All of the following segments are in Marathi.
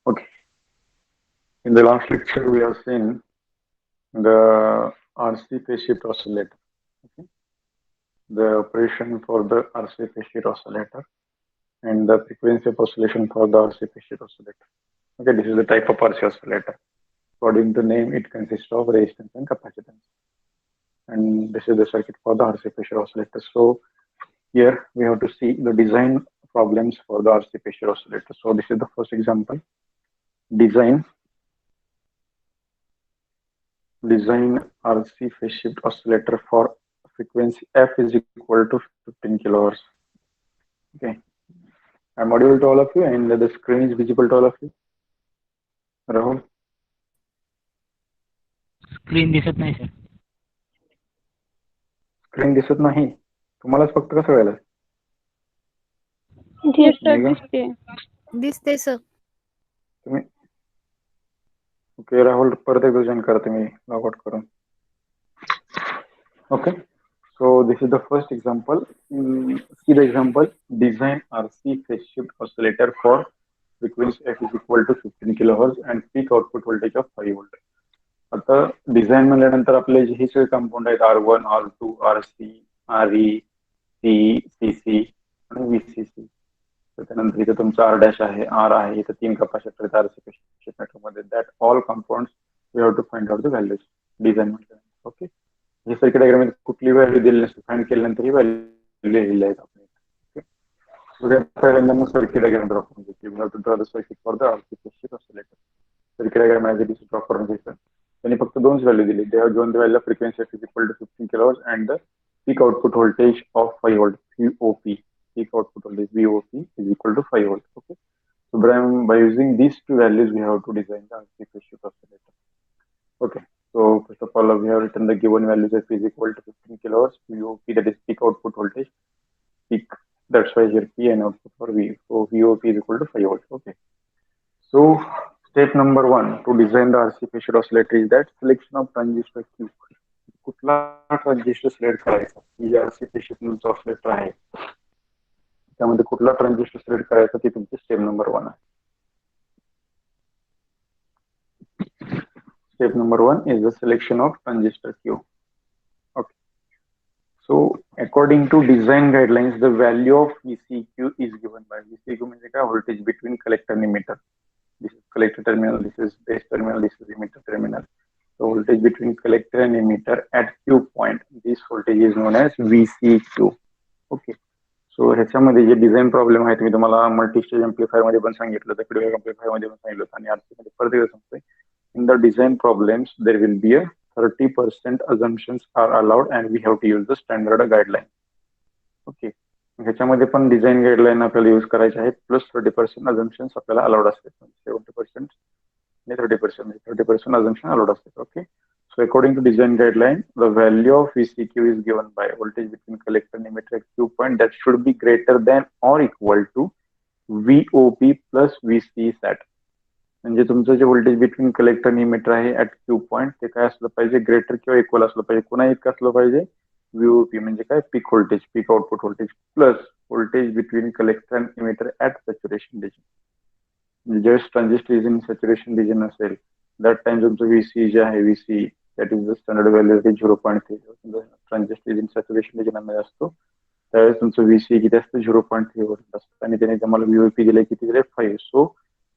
Okay, in the last lecture we have seen the RC phase shift oscillator. Okay, the operation for the RC phase shift oscillator and the frequency of oscillation for the RC phase shift oscillator. Okay, this is the type of RC oscillator. According to name, it consists of resistance and capacitance. And this is the circuit for the RC phase shift oscillator. So here we have to see the design problems for the RC phase shift oscillator. So this is the first example. Design RC phase shift oscillator for frequency f is equal to 15 kilohertz. Okay, I'm audible to all of you and the screen is visible to all of you. Rahul, screen दिसत नाही सर. स्क्रीन दिसत नाही तुम्हालाच फक्त कसं व्हायला? दिसते सर. तुम्ही ओके राहुल परत एकदा जॉईन करा तुम्ही लॉग आउट करून. Okay, so this is the first example. See the example. Design RC phase shift oscillator for frequency f is equal to 15 kilohertz and peak output voltage of 5 volt. आता डिझाईन म्हणल्यानंतर आपले हे सगळे कंपाऊंड आहेत R1, R2, RC, RE, CE, CC आणि VCC. त्यानंतर इथे तुमचा R डॅश आहे, R आहे, इथे 3 कॅपॅसिटर आहेत RC phase shift नेटवर्कमध्ये. That all compounds we have to find out the values design म्हटल्यानंतर. ओके, हे सर्किट डायग्राम कुठली व्हॅल्यू दिली नसते, फाइंड केल्यानंतर ही व्हॅल्यू लिहिलेली आहेत आपण. पहिल्यांदा मग सर्किट डायग्राम ड्रॉ करून घ्यायची. We have to draw the circuit for the RC phase shift oscillator. Circuit diagram as it is draw करून घ्यायचं. त्यांनी फक्त दोनच व्हॅल्यू दिली. They have given the value of frequency f is equal to 15 kilohertz and the peak output voltage of 5 volt VOP. Peak output voltage VOP is equal to 5 volt. Okay, so by using these two values we have to design the RC phase shift oscillator. Okay, so first of all we have written the given values f is equal to 15 kilohertz VOP, that is peak output voltage, peak, that's why here P and output for V. So VOP is equal to 5 volt. Okay, so step number 1 to design the RC phase shift oscillator is that selection of transistor Q. कुठला ट्रान्झिस्टर सिलेक्ट करायचा? ही RC phase shift ऑसिलेटर आहे, त्यामध्ये कुठला ट्रान्झिस्टर सिलेक्ट करायचा ती तुमची स्टेप नंबर 1 आहे. Step number 1 is the selection of transistor Q. Okay, so according to design guidelines, the value of VCQ is given by VCQ means the voltage between collector and emitter. This is collector terminal, this is base terminal, this is emitter terminal. So voltage between collector and emitter at Q point, this voltage is known as VCQ. Okay, so ह्याच्यामध्ये जे डिझाईन प्रॉब्लेम आहेत मी तुम्हाला मल्टीस्टेज एम्प्लिफायर मध्ये पण सांगितलं, तर फीडबॅक एम्प्लिफायर मध्ये पण सांगितलं आणि RC मध्ये परत एकदा सांगतोय. In the design problems, there will be a 30% assumptions are allowed and we have to use the standard guideline. Okay, ह्याच्यामध्ये पण डिझाईन गाईडलाईन आपल्याला यूज करायचे आहेत, प्लस 30% assumptions आपल्याला अलाउड असतात. 70% आणि 30% assumption allowed असतात. Okay, so according to design guideline, the value of VCQ is given by voltage between collector and emitter at Q point that should be greater than or equal to VOP plus VC sat. म्हणजे तुमचं जे व्होल्टेज बिटवीन कलेक्टर आणि इमिटर आहे ऍट Q पॉईंट ते काय असलं पाहिजे? ग्रेटर किंवा इक्वल असलं पाहिजे. पुन्हा इतकं असलं पाहिजे VOP म्हणजे काय? Peak voltage, peak output voltage plus voltage between collector आणि इमिटर ऍट सॅच्युरेशन रिजन. म्हणजे ज्यावेळेस transistor is in saturation region असेल दॅट टाइम तुमचं VC जे आहे VC that is the standard value 0.3. Transistor is in saturation region मध्ये असतो त्यावेळेस तुमचं VC किती असतं? 0.3 व्होल्ट असतं आणि त्याने तुम्हाला VOP दिले किती दिले? 5. So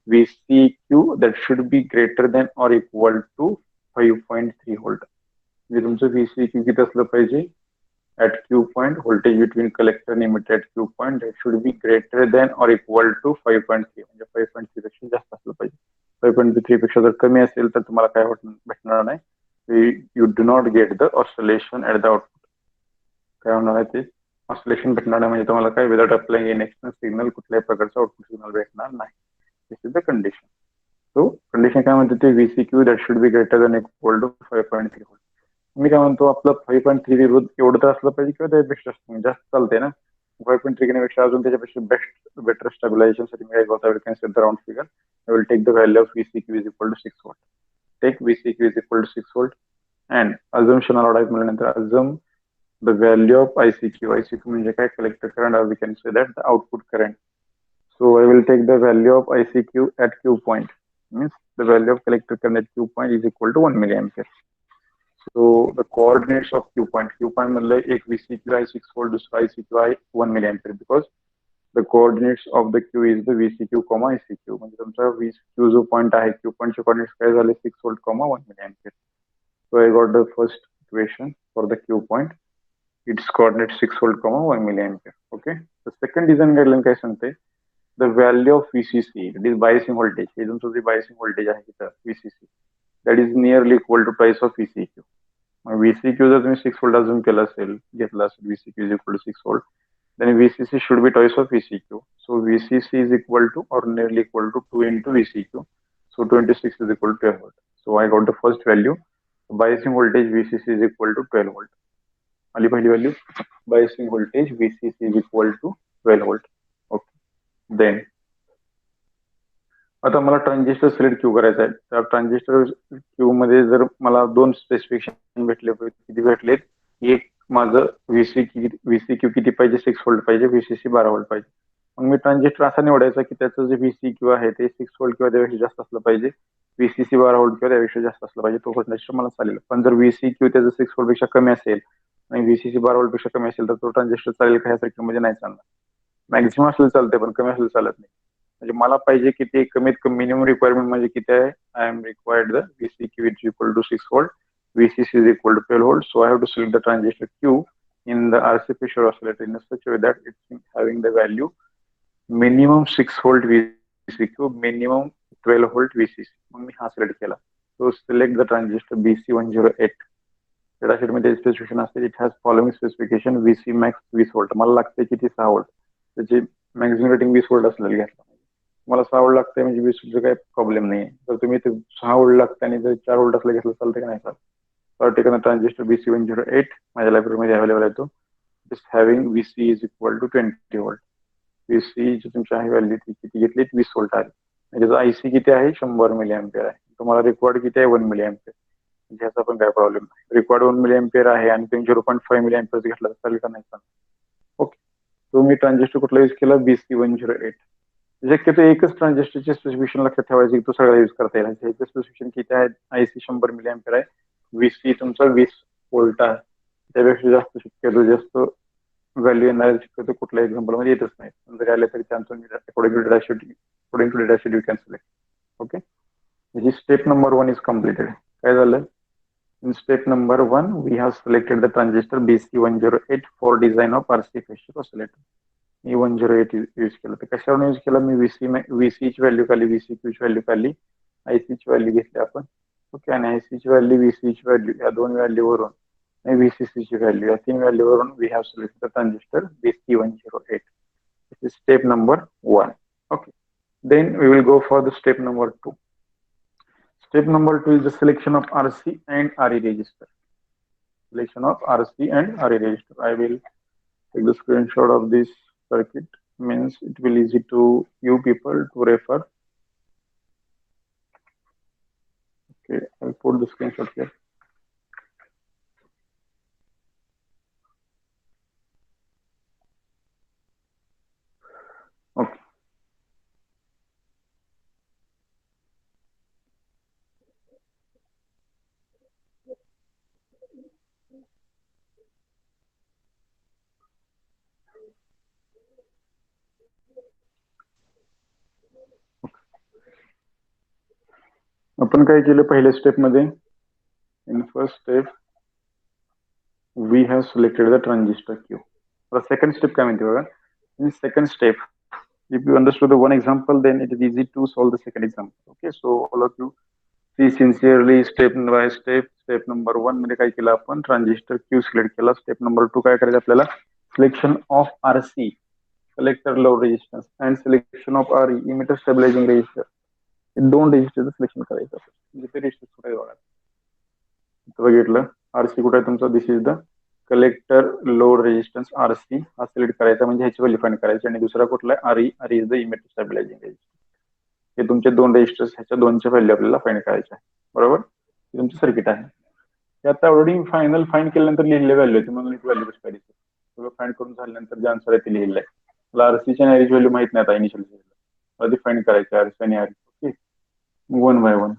VCQ that should be greater than or equal to 5.3 volt. म्हणजे तुमचं VCQ किती असलं पाहिजे? at Q point, voltage between collector and emitter at Q point that should be greater than or equal to 5.3. म्हणजे 5.3 पेक्षा जास्त असलं पाहिजे. 5.3 पेक्षा जर कमी असेल तर तुम्हाला काय भेटणार नाही. You do not get the oscillation at the output. काय होणार आहे ते? ऑसिलेशन भेटणार नाही. म्हणजे तुम्हाला काय without applying an external signal कुठल्याही प्रकारचा आउटपुट सिग्नल भेटणार नाही. This is the condition. So condition काय म्हणते ते? VCQ that should be greater than equal to 5.3 volt. मी काय म्हणतो आपलं 5.3 विरुद्ध एवढं तर असलं पाहिजे किंवा त्यापेक्षा जास्त चालते ना. 5.3 घेण्यापेक्षा अजून त्याच्यापेक्षा बेटर स्टॅबिलायझेशन साठी मी काय करतो? I will consider the round figure. I will take the value of VCQ is equal to 6 volt. Take VCQ is equal to 6 volt and assumption allowed आहे म्हणल्यानंतर assume the value of ICQ. ICQ म्हणजे काय? collector current, or we can say that the output current. So I will take the value of ICQ at Q point. means the value of collector current at Q point is equal to 1 milliampere. So the coordinates of Q point मतलब एक VCQ आहे 6 volt, दूसरा ICQ आहे 1 milliampere, because the coordinates of the Q is the VCQ, ICQ. म्हणजे तुमचा Q जो point आहे Q point चे coordinates काय झाले 6 volt, 1 milliampere. So I got the first equation for the Q point. Its coordinates 6 volt, 1 milliampere. Okay. The second design guideline काय सांगते, the value of VCC, that is biasing voltage. हे तुमचं जे biasing voltage आहे तिथं VCC, that is nearly equal to twice of VCQ. VCQ जर तुम्ही 6 volt अजून केलं असेल, घेतला असेल VCQ is equal to 6 volt, then VCC should be twice of VCQ. So VCC is equal to or nearly equal to 2 into VCQ. So 26 is equal to 12 volt. So I got the first value. Biasing voltage VCC is equal to 12 volt. आली पहिली value, biasing voltage VCC is equal to 12 volt. Okay. Then आता मला ट्रान्झिस्टर सिलेक्ट क्यू करायचा आहे. त्या ट्रान्झिस्टर क्यू मध्ये जर मला दोन स्पेसिफिकेशन भेटले, किती भेटलेत, एक माझं VCQ किती पाहिजे, 6 volt पाहिजे, VCC 12 volt पाहिजे. मग मी ट्रान्झिस्टर असा निवडायचा की त्याचं जे VCQ आहे ते 6 volt किंवा त्यापेक्षा जास्त असलं पाहिजे, VCC 12 volt किंवा त्यापेक्षा जास्त असलं पाहिजे, तो ट्रान्झिस्टर मला चालेल. पण जर VCQ त्याचं 6 volt पेक्षा कमी असेल आणि VCC 12 volt पेक्षा कमी असेल तर तो ट्रान्झिस्टर चालेल का, ह्या सर्किटमध्ये नाही चालणार. मॅक्झिमम असलं चालतंय पण कमी असलं चालत नाही. म्हणजे मला पाहिजे की ते कमीत कमी मिनिमम रिक्वायरमेंट म्हणजे किती आहे, I am required the VCQ is equal to 6 volt, VCC is equal to 12 volt. So I have to select the transistor Q in the RC Fisher oscillator in such a way that it's having the value minimum 6 volt VCQ, minimum 12 volt VCC. मग मी हा सिलेक्ट केला. So select the transistor BC108. Datasheet मध्ये स्पेसिफिकेशन असते, it has following specification, VC max 20 volt. मला लागते किती 6 volt, त्याची मॅक्झिमम रेटिंग 20 volt असलेली घ्यायला. मला 6 volt लागते म्हणजे 20 volt काही प्रॉब्लेम नाही. जर तुम्ही ते 6 volt लागते आणि जर 4 volt असलं घेतलं चालतं का नाही चालतं. पर्टिक्युलर ट्रान्झिस्टर BC108 माझ्या लायब्ररीमध्ये अवेलेबल आहे. तो is having VC is equal to 20 volt. VC जी तुमची आहे व्हॅल्यू ती किती घेतली, 20 volt आहे. त्याचा IC किती आहे, 100 milliampere आहे. तुम्हाला रिक्वायर्ड किती आहे, 1 milliampere. ह्याचा पण काय प्रॉब्लेम नाही. रिक्वायर्ड 1 milliampere आहे आणि तुम्ही 0.5 milliampere घेतला तर चालेल का नाही चालेल. ओके. तो मी ट्रान्झिस्टर कुठला यूज केला, BC108. शक्यतो एकच ट्रान्झिस्टरचे स्पेसिफिकेशन लक्षात ठेवायचे की तो सगळा यूज करता येईल. ह्याचे स्पेसिफिकेशन किती आहे, IC 100 milliampere आहे, VC तुमचा 20 volt आहे. त्यापेक्षा जास्त शक्यतो जास्त व्हॅल्यू येणार शक्यतो कुठल्या एक्झाम्पल मध्ये येतच नाही. जर आले तरी chance according to data sheet you can select. Okay. म्हणजे स्टेप नंबर 1 इज कम्प्लिटेड. काय झालं, in step number 1 we have selected the transistor BC108 for design of RC Fisher oscillator. Me 108 use केलं. तर कशावर यूज केलं मी, VC ची व्हॅल्यू काढली, VCQ ची व्हॅल्यू काढली, IC ची व्हॅल्यू घेतली आपण. ओके. आणि IC ची व्हॅल्यू, VC ची व्हॅल्यू, या दोन व्हॅल्यू वरून आणि VCC ची व्हॅल्यू, या तीन व्हॅल्यू वरून we have selected the transistor BC108. This is step number 1. Okay. Then we will go for the step number 2. Step number 2 is the selection of RC and RE register. Selection of RC and RE register. I will take the screenshot of this circuit, means it will easy to you people to refer. Okay, I'll put the screenshot here. Okay. आपण काय केलं पहिल्या स्टेप मध्ये, in first step we have selected the transistor Q. Second step काय म्हणते बघा, in second step if you understood the one example then it is easy to solve the second example. Okay, so all of you see sincerely step by step. Step number 1 मध्ये काय केलं आपण, ट्रान्झिस्टर Q सिलेक्ट केला. स्टेप नंबर 2 काय करायचं आपल्याला, selection of RC collector load resistance and selection of RE emitter stabilising resistor. दोन रेजिस्टरचं सिलेक्शन करायचं. म्हणजे ते रेजिस्टर कुठे बघा, बघितलं RC कुठे आहे तुमचा, this is the collector load resistance RC हा सिलेक्ट करायचा, म्हणजे ह्याची व्हॅल्यू फाइंड करायची. आणि दुसरा कुठला आहे, RE is the emitter stabilising resistor. हे तुमचे दोन रेजिस्टर्स, ह्याच्या दोनच्या व्हॅल्यू आपल्याला फाइंड करायच्या आहे. बरोबर, हे तुमचं सर्किट आहे. ते आता ऑलरेडी फाइंड केल्यानंतर लिहिलेले व्हॅल्यू आहे, म्हणून व्हॅल्यू कशी करायची, सगळं फाइंड करून झाल्यानंतर जे आन्सर आहे ते लिहिलेलं आहे. मला RC च्या RE व्हॅल्यू माहित नाही आता इनिशियल मला ते फाइंड करायचं RC आणि RE. Okay. One by one.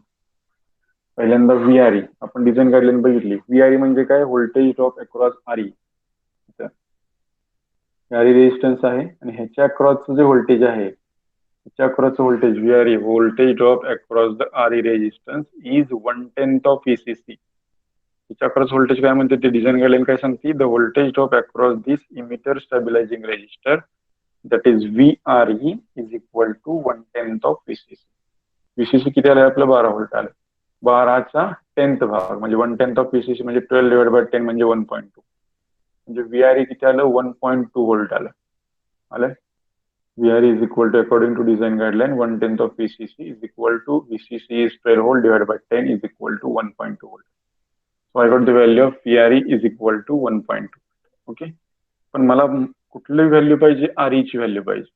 पहिल्यांदा व्हीआरई आपण डिझाईन गाईडलाईन बघितली. व्हीआरई म्हणजे काय? Voltage drop across RE. VRE resistance आहे आणि ह्याच्या अक्रॉसचं जे व्होल्टेज आहे, ह्याच्या अक्रॉसचं voltage VRE, voltage drop across the RE resistance is 1/10 of VCC. ह्याच्या अक्रॉस व्होल्टेज काय म्हणते ते डिझाईन गाईडलाईन काय सांगते? The voltage drop across this emitter stabilising resistor that is VRE is equal to 1/10 of VCC. VCC किती आलं आपलं? 12 व्होल्ट आलं. 12चा 10th भाग म्हणजे 1/10 ऑफ व्हीसीसी म्हणजे 12 डिवाइड बाय 10 म्हणजे 1.2. म्हणजे व्हीआरई किती आलं? 1.2 व्होल्ट आलं. आलं. VRE is equal to, according to design guideline, 1/10 of VCC is equal to VCC is 12 volt divided by 10 is equal to 1.2 volt. So I got the value of VRE is equal to 1.2. Okay. पण मला कुठली व्हॅल्यू पाहिजे? आरई ची व्हॅल्यू पाहिजे.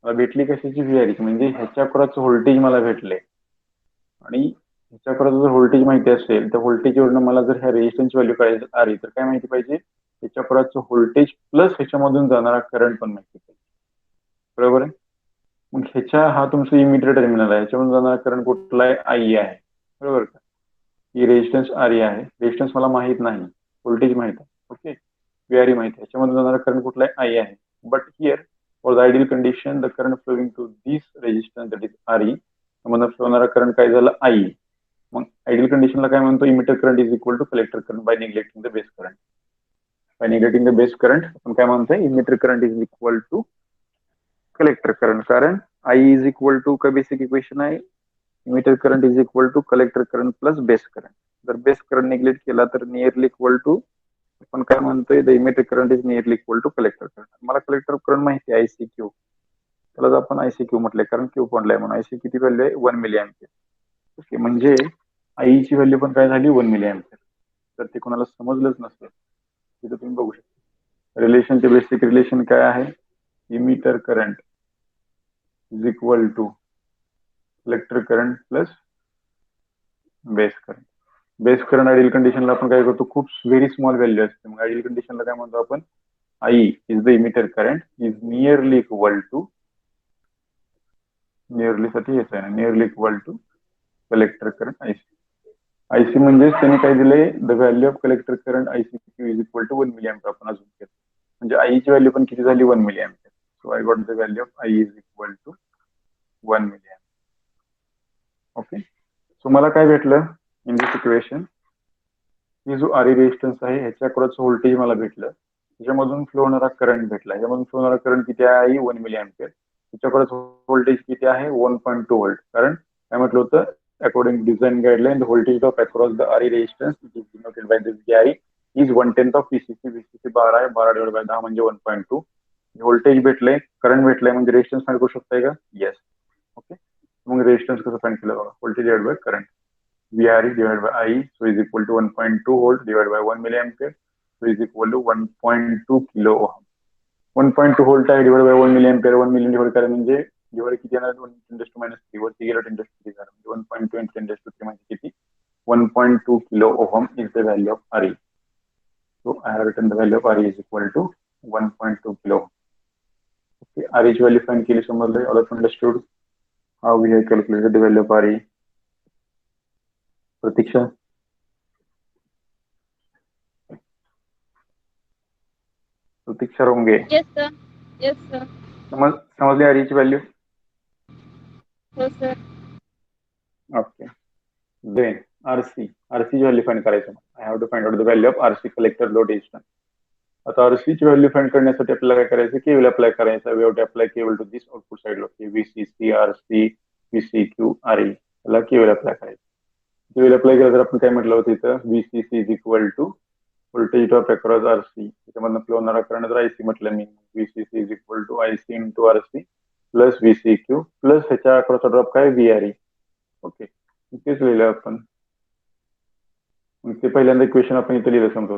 मला भेटली कशाची? व्हीआरई. म्हणजे ह्याच्या अक्रॉसचं व्होल्टेज मला भेटले आणि ह्याच्या अक्रॉसचं जर व्होल्टेज माहिती असेल तर व्होल्टेजवरून मला जर ह्या रेजिस्टन्सची व्हॅल्यू काढायची आरई तर काय माहिती पाहिजे? ह्याच्या अक्रॉसचं व्होल्टेज प्लस ह्याच्यामधून जाणारा करंट पण माहिती पाहिजे. बरोबर आहे. मग ह्याच्या हा तुमचं इमिटर टर्मिनल आहे, ह्याच्यामधून जाणारा करंट कुठला आहे? आई आहे. बरोबर का? ही रेजिस्टन्स आरई आहे. रेजिस्टन्स मला माहित नाही, व्होल्टेज माहित आहे. ओके. व्हीआरई माहित आहे. ह्याच्यामधून जाणारा करंट कुठला आहे? आई आहे. But here for the ideal condition the current flowing to this resistance that is RE, त्यामधून फ्लो होणारा करंट काय झाला? आई. मग आयडियल कंडिशनला काय म्हणतो? Emitter current is equal to collector current by neglecting the base current. By neglecting the base current आपण काय म्हणतोय? Emitter current is equal to collector current. कारण आई इज इक्वल टू का बेसिक इक्वेशन आहे? Emitter current is equal to collector current plus base current. जर बेस करंट निग्लेक्ट केला तर नियरली इक्वल टू आपण काय म्हणतोय? The emitter current is nearly equal to collector current. मला कलेक्टर करंट माहिती आहे आयसी क्यू, त्याला आपण आयसी क्यू म्हटलंय कारण क्यू पॉइंटला म्हणून. आयसी किती व्हॅल्यू आहे? 1 मिली अँपियर. ओके. म्हणजे आईची व्हॅल्यू पण काय झाली? 1 मिली अँपियर. तर ते कोणाला समजलंच नसेल तिथं तुम्ही बघू शकता. रिलेशनचे बेसिक रिलेशन काय आहे? Emitter current is equal to collector current plus base current. Base current ideal कंडिशनला आपण काय करतो? खूप व्हेरी स्मॉल व्हॅल्यू असते. मग आयडियल कंडिशनला काय म्हणतो आपण? I is the emitter current is nearly equal to, nearly साठी हेच आहे ना, nearly equal to collector current IC. IC म्हणजेच त्यांनी काय दिलंय? The value of collector current IC Q is equal to 1 milli ampere आपण अजून केलं. म्हणजे आईची व्हॅल्यू पण किती झाली? 1 milli ampere. So I got the value of I is equal to 1 milli ampere. Okay. So मला काय भेटलं इन दिस इक्वेशन? ही जो आरई रेजिस्टन्स आहे ह्याच्या अक्रॉसचं व्होल्टेज मला भेटलं, त्याच्यामधून फ्लो होणारा करंट भेटला. ह्याच्यामधून फ्लो होणारा करंट किती आहे? 1 मिली अँपियर. त्याच्या अक्रॉस व्होल्टेज किती आहे? 1.2 व्होल्ट. कारण काय म्हटलं होतं? According design guideline the voltage of across the RE resistance is denoted by this VRE is 1/10 of VCC. VCC 12 आहे, 12 डिवाइड बाय 10 म्हणजे 1.2. व्होल्टेज भेटलंय, करंट भेटलंय, म्हणजे रेजिस्टन्स फाइंड करू शकताय का? येस. ओके. मग रेजिस्टन्स कसं फाइंड केलं बघा? Voltage divide by current. VRE divided by I, so is equal to 1.2 volt divided by 1 milliampere, so is equal to 1.2 kilo ohm. 1.2 volt आहे divided by 1 milliampere, 1 million divided करा म्हणजे डिवाइड किती येणार? 10⁻³ वरती गेलो 10⁻³ झालं म्हणजे 1.2 into 10⁻³ म्हणजे किती? 1.2 kilo ohm is the value of RE. So I have written the value of RE is equal to 1.2 kilo ohm. Okay, RE ची value find केली समजलं. All of understood how we have calculated the value of RE. Pratiksha, Pratiksha Ronge. Yes, sir. Yes, sir. समजली आरईची व्हॅल्यू? हो, sir. Okay. Then RC, RC ची व्हॅल्यू फाइंड करायचं. I have to find out the value of RC collector load resistance. आता आरसी ची व्हॅल्यू फाइंड करण्यासाठी आपल्याला काय करायचं? केव्हीएल अप्लाय करायचा. We have to apply KVL to this output side low. VCC, RC, VCQ, RE, याला केव्हीएल अप्लाय करायचं. केव्हीएल अप्लाय केलं तर आपण काय म्हटलं होतं इथं? VCC is equal to voltage drop across RC, त्याच्यामधून फ्लो होणारा करंट जर आयसी म्हटलं मी, VCC is equal to IC into RC plus VCQ plus ह्याच्या अक्रॉसचा ड्रॉप काय? व्हीआरई. ओके. तेच लिहिलं आपण. ते पहिल्यांदा इक्वेशन आपण इथे लिहिलं. समजा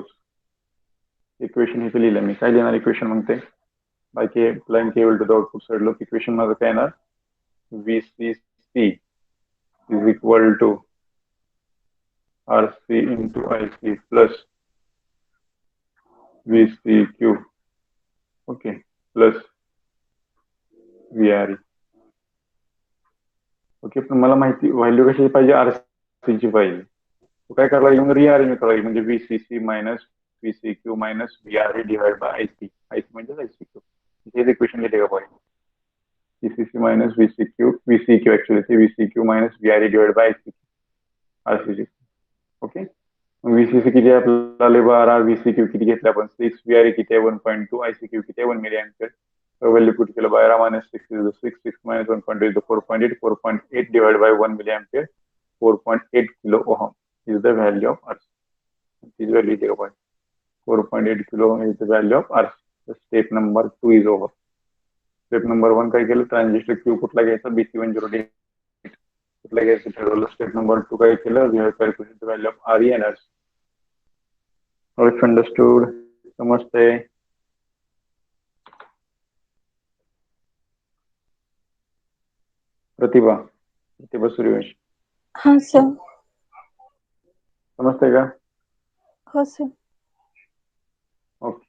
इक्वेशन इथे लिहिलं मी. काय लिहिणार इक्वेशन? मग ते बाय के applying KVL to the output side लो. इक्वेशन माझं काय येणार? VCC is equal to RC into IC plus VCQ, okay, plus VRE. Okay, पण मला माहिती व्हॅल्यू कशी पाहिजे, आरसीची पाहिजे. तो काय करायला लागेल, रिअरेंज करायला, म्हणजे VCC minus VCQ minus VRA divide by IC. IC म्हणजे आयसीक्यू. हेच इक्वेशन घेते का पाहिजे, व्हीसीसी मायनस व्हीसीक्यू ऍक्च्युअली ते VCQ minus VRA divide by RCC. Okay, VCC किती आपल्याला आले 12, व्हीसीक्यू किती घेतलं आपण 6, व्हीआरए किती आहे 1.2, आयसीक्यू किती आहे 1 मिली एम्पियर. व्हॅल्यू पुट केलं 12 minus 6 is 6, 6 minus 1.2 is 4.8, 4.8 divide by 1 milli ampere, 4.8 kilo ohm is the value of RC. This value is 4.8 kilo is the value of RC. So step number 2 is over. Step number 1 काय केलं, ट्रान्झिस्टर क्यू कुठला घ्यायचा, BC108 कुठला घ्यायचं ठरवलं. स्टेप नंबर 2 काय केलं, we have calculated the value of RE and RC. If understood, समजते. प्रतिभा सूर्यवंशी. हाँ सर. समजते का? हो sir. Okay,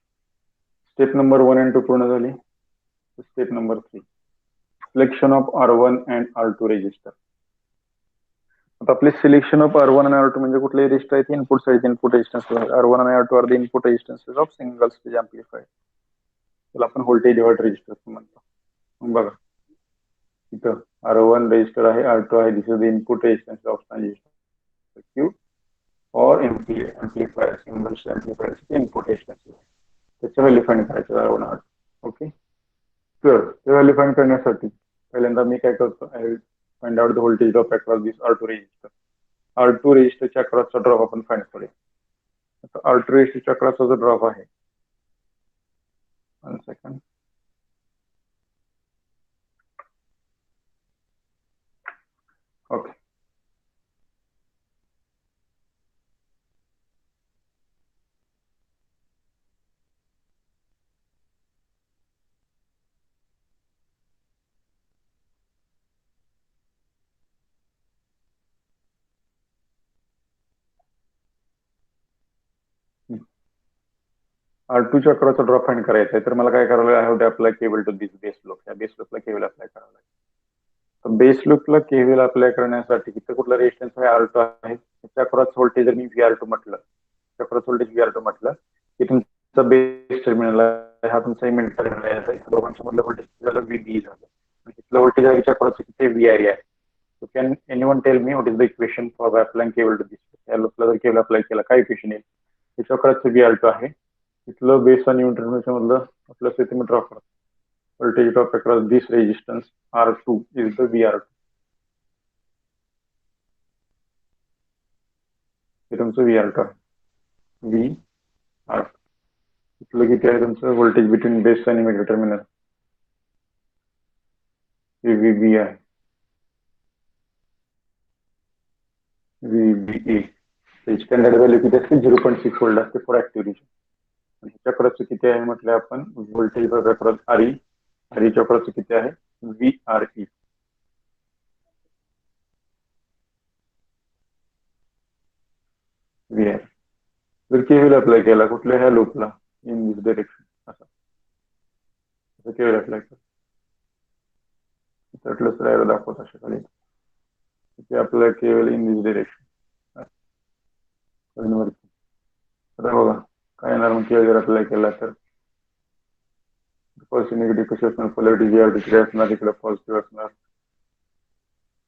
step number 1 and 2 पूर्ण झाली. Step number 3, selection of R1 and R2 resistor. आता आपले सिलेक्शन ऑफ R1 आणि R2 म्हणजे कुठले रेजिस्टर आहेत, input side input resistance. R1 आणि R2 are the input resistances of single stage amplifier. त्याला आपण व्होल्टेज डिव्हायडर रेजिस्टर म्हणतो. बघा इथं R1 रेजिस्टर आहे, R2 आहे. This is the input resistance of transistor Q और amplifier single stage amplifier input resistance. त्याचं व्हॅल्यू फाइंड करायचं R1 R2. ओके, तर ते व्हॅल्यू फाइंड करण्यासाठी पहिल्यांदा मी काय करतो, I will find out the voltage drop across this R2 resistor. R2 रेजिस्टरच्या अक्रॉसचा ड्रॉप आपण फाइंड करूया. आता R2 रेजिस्टरच्या अक्रॉसचा जो ड्रॉप आहे, 1 सेकंड. ओके, R2 च्या अक्रॉसचा ड्रॉप फाइंड करायचा आहे, तर मला काय करावं लागेल, I have to apply KVL to this base loop. या बेस लूपला केबल अप्लाय करावं लागेल. तर बेस लूपला केबल अप्लाय करण्यासाठी इथं कुठला रेजिस्टन्स आहे, R2 आहे. त्याच्या अक्रॉस व्होल्टेज जर मी VR2 म्हटलं, अक्रॉस व्होल्टेज VR2 म्हटलं की तुमचा बेस टर्मिनल आहे, हा तुमचा इमिटर टर्मिनल आहे. दोघांच्या मधलं व्होल्टेज झालं VB झालं. इथलं व्होल्टेज आहे, याच्या अक्रॉस किती VRE आहे. So can anyone tell me what is the equation for applying cable to this? या लूपला जर केबल अप्लाय केला काय इक्वेशन येईल. त्याच्या अक्रॉस VR2 आहे, इथलं बेस आणि इंटरमिडिएट मधलं आपलं centimetre drop voltage drop across this resistance R2 is the VR2. हे तुमचं VR2 आहे, VR. इथलं किती आहे तुमचं व्होल्टेज बिटवीन बेस आणि मिडल टर्मिनल, VB आहे, VBA. स्टँडर्ड व्हॅल्यू किती असते, 0.6 व्होल्ट असते फॉर ऍक्टिव्ह रिजन. आणि ह्याच्या किती आहे म्हटलं आपण, व्होल्टेज अक्रॉस RE, REच्या अक्रॉस किती आहे VRE. VR जर केव्हीएल अप्लाय केला कुठल्या ह्या लूपला इन दिस डायरेक्शन, असं केव्हीएल अप्लाय केला त्यातलं स्लाइड दाखवत अशा खाली ते apply KVL in this direction. आता बघा काय येणार मग केव्हीएल अप्लाय केला तर पॉझिटिव्ह निगेटिव्ह कशी असणार, पोलॅरिटी जी आहे तिकडे असणार, इकडे पॉझिटिव्ह असणार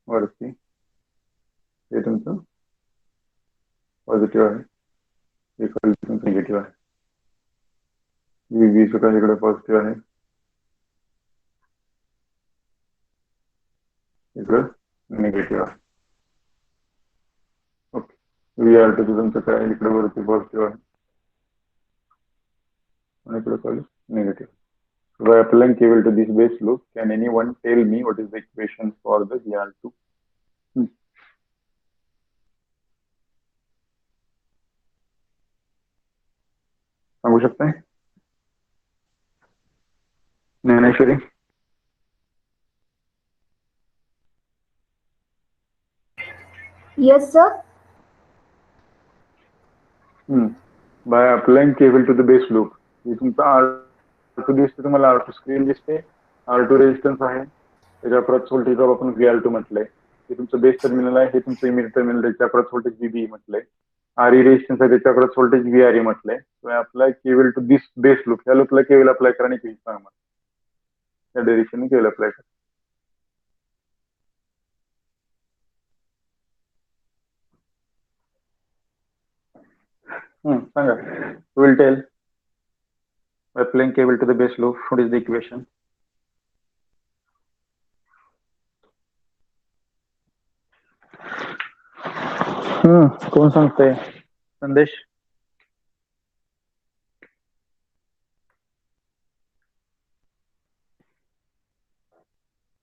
वरती. हे तुमचं पॉझिटिव्ह आहे, इकडे तुमचं निगेटिव्ह आहे. VB सुद्धा इकडे पॉझिटिव्ह आहे, इकडे निगेटिव्ह आहे. ओके, VR2 तुमचं काय इकडे वरती पॉझिटिव्ह आहे आणि इकडे call negative. So by applying KVL to this base loop, can anyone tell me what is the equation for the VR2? सांगू शकताय Dnyaneshwari? Yes sir. By applying KVL to the base loop, हे तुमचा R2 दिसते, तुम्हाला R2 स्क्रीन दिसते, R2 रेजिस्टन्स आहे, त्याच्या अक्रॉस व्होल्टेज ड्रॉप आपण VR2 म्हटलंय. हे तुमचं बेस टर्मिनल आहे, हे तुमचं इमिटर टर्मिनल, त्याच्या अक्रॉस व्होल्टेज VB म्हटलंय. RE रेजिस्टन्स आहे, त्याच्या अक्रॉस व्होल्टेज VRE म्हटलंय. So apply KVL to this base loop. ह्या लूपला केवीएल अप्लाय करा आणि केव्ही सांगा त्या डायरेक्शनने केवीएल अप्लाय करा. सांगा. Will tell by applying cable to the base loop. What is the equation? कौन सांगतंय? संदेश.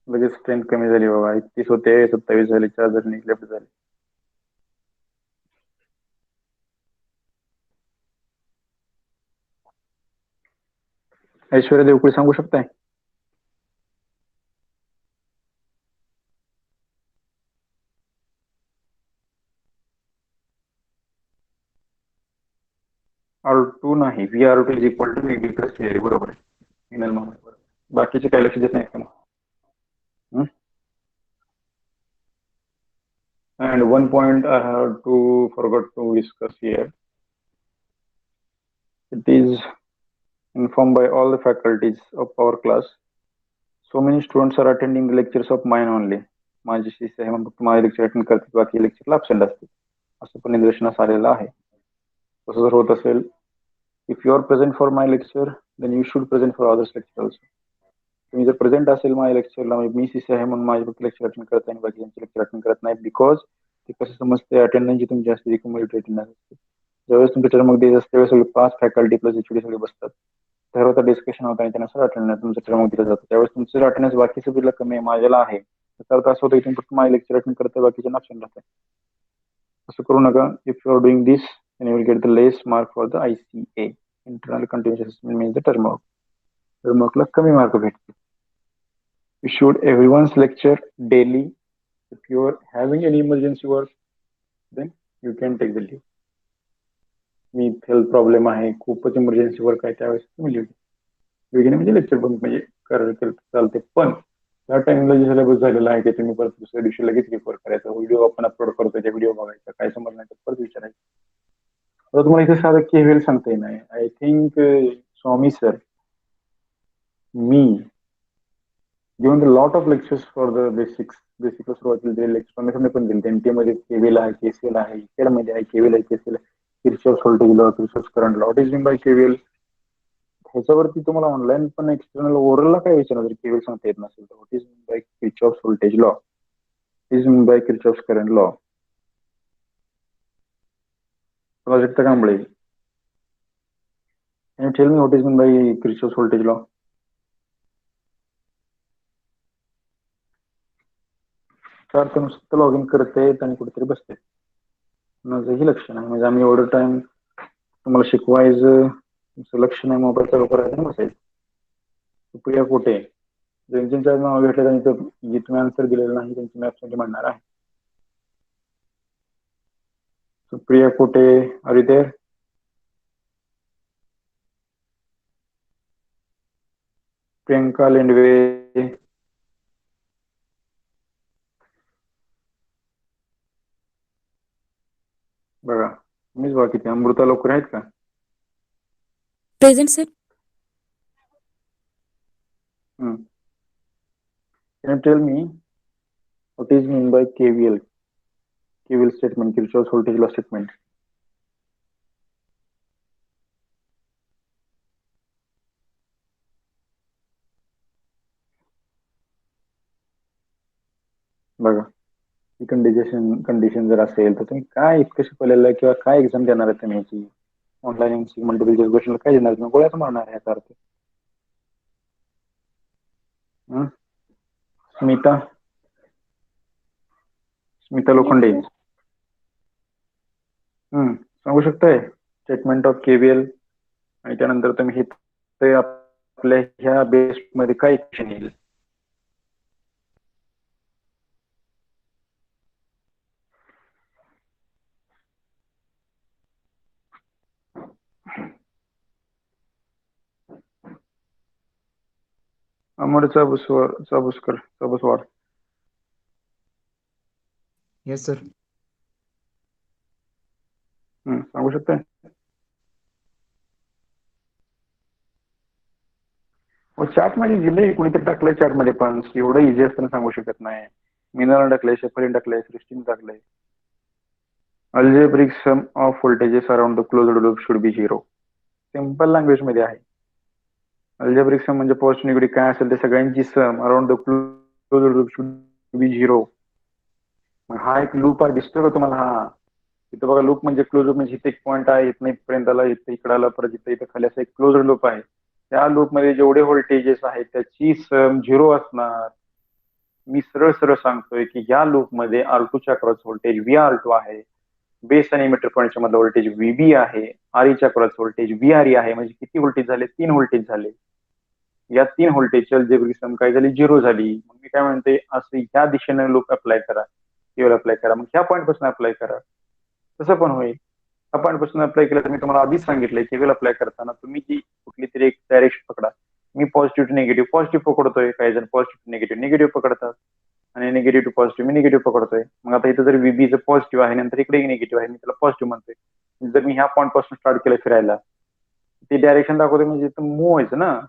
लगेच स्ट्रेंथ कमी झाली बाबा. 31 होते, 27 झाले, 4 जर लेफ्ट झाले. ऐश्वर्या देवकुळे सांगू शकताय? R2 नाही, VR2 is equal to VB plus VRE. बरोबर आहे. Final mark. बाकीचे काय लक्ष देत नाही का? And one point I have to forgot to discuss here. It is informed by all the faculties of our class. So many students are attending the lectures of mine only. माझी शिष्य आहे म्हणून फक्त माझे लेक्चर अटेंड करतात, बाकी लेक्चरला अब्सेंट असतात, असं पण निदर्शनास आलेलं आहे. तसं जर होत असेल, if you are present for my lecture then you should present for others lecture also. तुम्ही जर प्रेझेंट असेल माझ्या लेक्चरला, मी शिष्य आहे म्हणून माझे फक्त लेक्चर अटेंड करत आणि बाकीचे लेक्चर अटेंड करत नाही, बिकॉज ते कसं समजते, अटेंडन्सची तुमची जास्त रिकमेंडेड अटेंडन्स असते. ज्यावेळेस तुमच्या टर्म दिली असते त्यावेळेस सगळे 5 फॅकल्टी प्लस एचओडी सगळे बसतात, त्यावर डिस्कशन होतं आणि त्यानुसार अटेंडन्स तुमचं टर्म दिलं जातं. त्यावेळेस तुमचं अटेंडन्स बाकी सगळीला कमी आहे, माझ्याला आहे, त्याचा अर्थ असं होतं की तुम्ही फक्त माझे लेक्चर अटेंड करता, बाकीचे अब्सेंट राहतात. असं करू नका. If you are doing this then you will get the less mark for the ICA, internal continuous assessment. Means the टर्मवर्कला कमी मार्क भेटतील. You should everyone's lecture daily. If you are having any emergency work, then you can take the leave. Me health problem आहे, खूपच इमर्जन्सी वर्क आहे, त्यावेळेस तुम्ही लिव्ह घेणे म्हणजे लेक्चर बंद म्हणजे करायला चालते. पण त्या टाइमला जे सिलेबस झालेला आहे ते तुम्ही परत दुसऱ्या दिवशी लगेच रिफर करायचा. व्हिडिओ आपण अपलोड करतो, त्या व्हिडिओ बघायचा, काय समजलं नाही तर परत विचारायचं. आता तुम्हाला इथे साधं केव्हीएल सांगता येईल नाही. I think Swami sir, me given a lot of lectures for the basics सुरुवातीला दिलेले लेक्चर पण दिले. NT मध्ये केव्हीएल आहे, KCL आहे, इकेड मध्ये आहे, केव्हीएल आहे, KCL आहे, Kirchhoff voltage law, Kirchhoff current law, what is mean by KVL. ह्याच्यावरती तुम्हाला ऑनलाईन पण एक्सटर्नल ओरलला काय विचारणार जर केव्हीएल सांगता येत नसेल तर, what is mean by Kirchhoff voltage law, is mean by Kirchhoff current law. Project Kamble, can you tell me what is mean by Kirchhoff's voltage law? चार नुसतं लॉग इन करते आणि कुठेतरी बसते, माझंही लक्ष नाही. म्हणजे आम्ही एवढं टाइम तुम्हाला शिकवायचं, तुमचं लक्ष नाही, मोबाईल चालू करायचं बसायचं. सुप्रिया कोटे, ज्यांच्या नाव घेतलं त्यांनी तर तुम्ही आन्सर दिलेलं नाही, त्यांची मॅथ्स मध्ये म्हणणार आहे. सुप्रिया कोटे, आर देअर? प्रियंका लेंडवे, बघा मीच बाकी ते अमृता लोकर आहेत का? Present sir. Can you tell me what is mean by KVL? KVL statement, Kirchhoff's voltage law statement. बघा ही कंडिशन जर असेल तर तुम्ही काय इतकं शिकवलेलं आहे किंवा काय एक्झाम देणार आहे तुम्ही याची? Online MC multiple choice question काय देणार तुम्ही? गोळ्याच मारणार आहे याचा अर्थ. स्मिता लोखंडे, सांगू शकताय स्टेटमेंट ऑफ केव्हीएल आणि त्यानंतर तुम्ही हे आपल्या ह्या बेस मध्ये काय इक्वेशन येईल? अमर चाबुसवार, येस सर. सांगू शकता? चार्ट मध्ये दिले, कुणीतरी टाकलंय चार्ट मध्ये, पण एवढं इझी असताना सांगू शकत नाही. मिनरल टाकलंय, शेफरिन टाकलंय, सृष्टीन टाकलंय. Algebraic sum of voltages around the closed loop should be 0. Simple language मध्ये आहे. अल्जेब्रिक सम म्हणजे पॉझिटिव्ह निगेटिव्ह काय असेल ते सगळ्यांची sum around the closed loop should be 0. हा एक लूप आहे, दिसतोय का तुम्हाला? हा इथं बघा, लूप म्हणजे क्लोज लूप म्हणजे इथे एक पॉईंट आहे, इथं इथपर्यंत आला, इथं इकडे आला, परत इथं खाली असं एक क्लोज लूप आहे. त्या लूप मध्ये जेवढे व्होल्टेजेस आहेत त्याची सम 0 असणार. मी सरळ सरळ सांगतोय की या लूप मध्ये R2 च्या क्रॉस व्होल्टेज VR2 आहे, बेस आणि मीटर पॉईंटच्या मधलं व्होल्टेज VB आहे, RE च्या क्रॉस व्होल्टेज VRE आहे. म्हणजे किती व्होल्टेज झाले? 3 व्होल्टेज झाले. या 3 व्होल्टेजची अल्जेब्रिक सम काय झाली? 0 झाली. मग मी काय म्हणते, असं ह्या दिशेने लूप अप्लाय करा, केवळ अप्लाय करा, मग ह्या पॉईंट पासून अप्लाय करा, तसं पण होईल. ह्या पॉईंट पासून अप्लाय केलं तर मी तुम्हाला आधीच सांगितलंय, केवळ अप्लाय करताना तुम्ही ती कुठली तरी एक डायरेक्शन पकडा. मी पॉझिटिव्ह टू निगेटिव्ह पॉझिटिव्ह पकडतोय, काही जण पॉझिटिव्ह टू निगेटिव्ह निगेटिव्ह पकडतात, आणि negative to positive me negative पकडतोय. मग आता इथं जर व्हीबीचं पॉझिटिव्ह आहे, नंतर इकडे निगेटिव्ह आहे, मी त्याला पॉझिटिव्ह म्हणतोय. जर मी ह्या पॉईंट पासून स्टार्ट केलं फिरायला, ती डायरेक्शन दाखवते, म्हणजे इथं मूव्ह व्हायचं ना.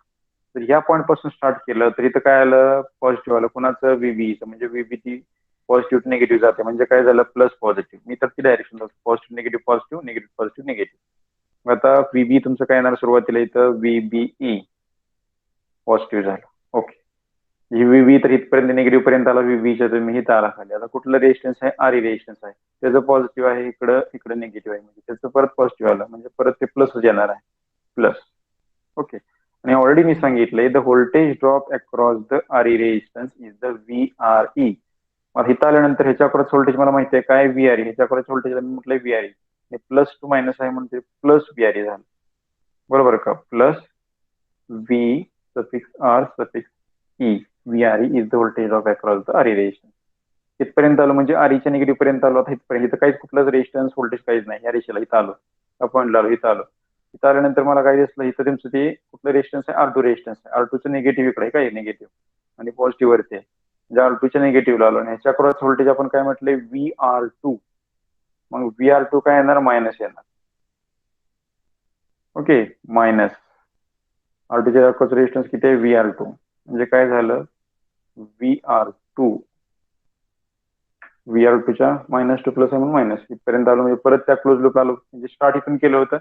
तर ह्या पॉईंट पासून स्टार्ट केलं तर इथं काय आलं? पॉझिटिव्ह आलं. कुणाचं? व्हीबीचं. म्हणजे व्हीबी ती पॉझिटिव्ह टू निगेटिव्ह जाते, म्हणजे काय झालं? Plus positive. मी तर ती direction positive negative positive negative positive negative. आता व्हीबी तुमचं काय येणार? सुरुवातीला इथं व्हीबीई पॉझिटिव्ह झालं. ओके. व्हीबी तर इथपर्यंत निगेटिव्ह पर्यंत आला, व्हीबीच्या तुम्ही इथं आला खाली. आता कुठलं रेजिस्टन्स आहे? आरई रेजिस्टन्स आहे. त्याचं पॉझिटिव्ह आहे, इकडं निगेटिव्ह आहे, म्हणजे त्याचं परत पॉझिटिव्ह आलं, म्हणजे परत ते प्लसच येणार आहे, प्लस. ओके. आणि ऑलरेडी मी सांगितलंय, the voltage drop across the RE resistance is the VRE. मग इथं आल्यानंतर ह्याच्या अक्रॉस व्होल्टेज मला माहिती आहे काय? VRE. ह्याच्या अक्रॉस व्होल्टेज मी म्हटलंय VRE. प्लस टू मायनस आहे म्हणजे प्लस VRE झालं, बरोबर का? Plus V suffix R suffix E. VRE is the voltage drop across the RE resistance. इथपर्यंत आलो म्हणजे आरईच्या निगेटिव्ह पर्यंत आलो. आता इथपर्यंत इथं काहीच कुठलंच रेजिस्टन्स व्होल्टेज काहीच नाही. या रेषेला इथं आलो, पॉईंटला आलो, इथं आलो. इथं आल्यानंतर मला काय दिसलं? इथं तुमचं ते कुठलं रेजिस्टन्स आहे? R2 रेजिस्टन्स आहे. R2चं निगेटिव्ह इकडे काय? निगेटिव्ह, आणि पॉझिटिव्ह वरती आहे. म्हणजे R2च्या निगेटिव्हला आलो, आणि ह्याच्या क्रॉस व्होल्टेज आपण काय म्हटलंय? VR2. मग VR2 काय येणार? मायनस येणार. Okay, minus. R2च्या अक्रॉस रेजिस्टन्स किती आहे? VR2. म्हणजे काय झालं? VR2च्या मायनस टू प्लस आहे म्हणून मायनस. इथपर्यंत आलो म्हणजे परत त्या क्लोज लूप आलो, म्हणजे स्टार्ट इथून केलं होतं,